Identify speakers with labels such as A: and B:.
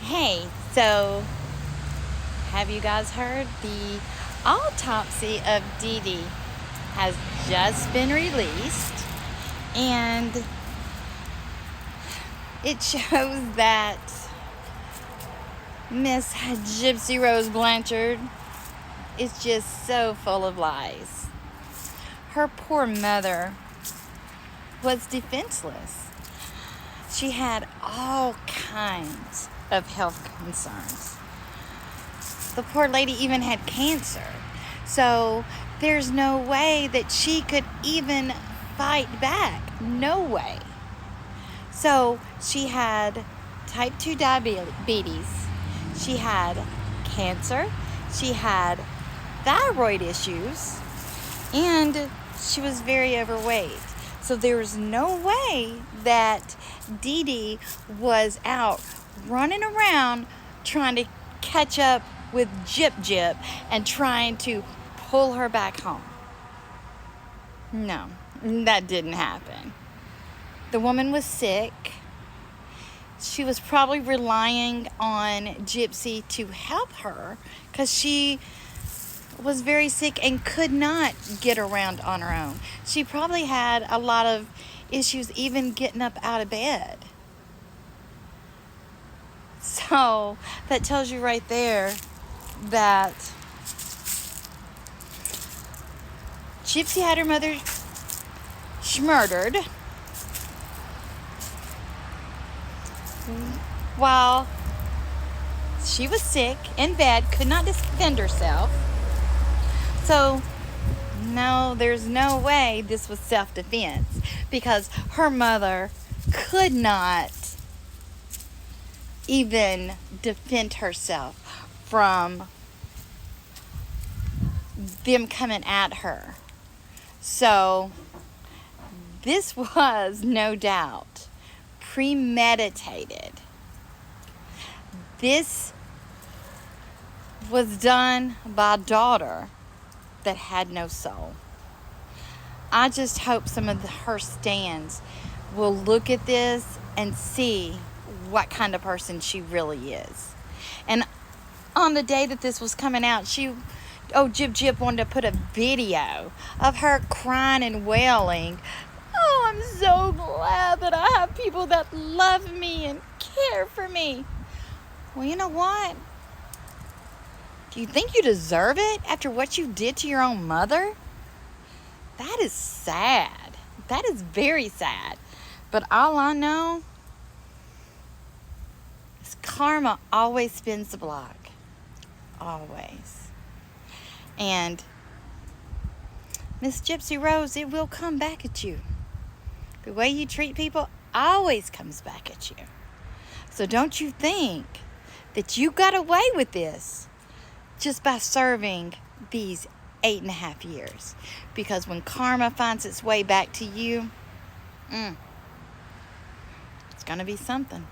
A: Hey, so have you guys heard the autopsy of Dee Dee has just been released, and it shows that Miss Gypsy Rose Blanchard is just so full of lies. Her poor mother was defenseless. She had all kinds of health concerns. The poor lady even had cancer. So there's no way that she could even fight back. No way. So she had type 2 diabetes. She had cancer. She had thyroid issues. And she was very overweight. So there was no way that Dee Dee was out running around trying to catch up with Jip and trying to pull her back home. No, that didn't happen. The woman was sick. She was probably relying on Gypsy to help her because she was very sick and could not get around on her own. She probably had a lot of issues even getting up out of bed. So that tells you right there that Gypsy had her mother murdered while she was sick in bed, could not defend herself. So no, there's no way this was self-defense because her mother could not even defend herself from them coming at her. So this was no doubt premeditated. This was done by a daughter that had no soul. I just hope some of her stands will look at this and see what kind of person she really is. And on the day that this was coming out, Jip wanted to put a video of her crying and wailing. Oh, I'm so glad that I have people that love me and care for me. Well, you know what? Do you think you deserve it after what you did to your own mother? That is sad. That is very sad. But all I know is karma always spins the block. Always. And Miss Gypsy Rose, it will come back at you. The way you treat people always comes back at you. So don't you think that you got away with this just by serving these 8.5 years. Because when karma finds its way back to you, it's going to be something.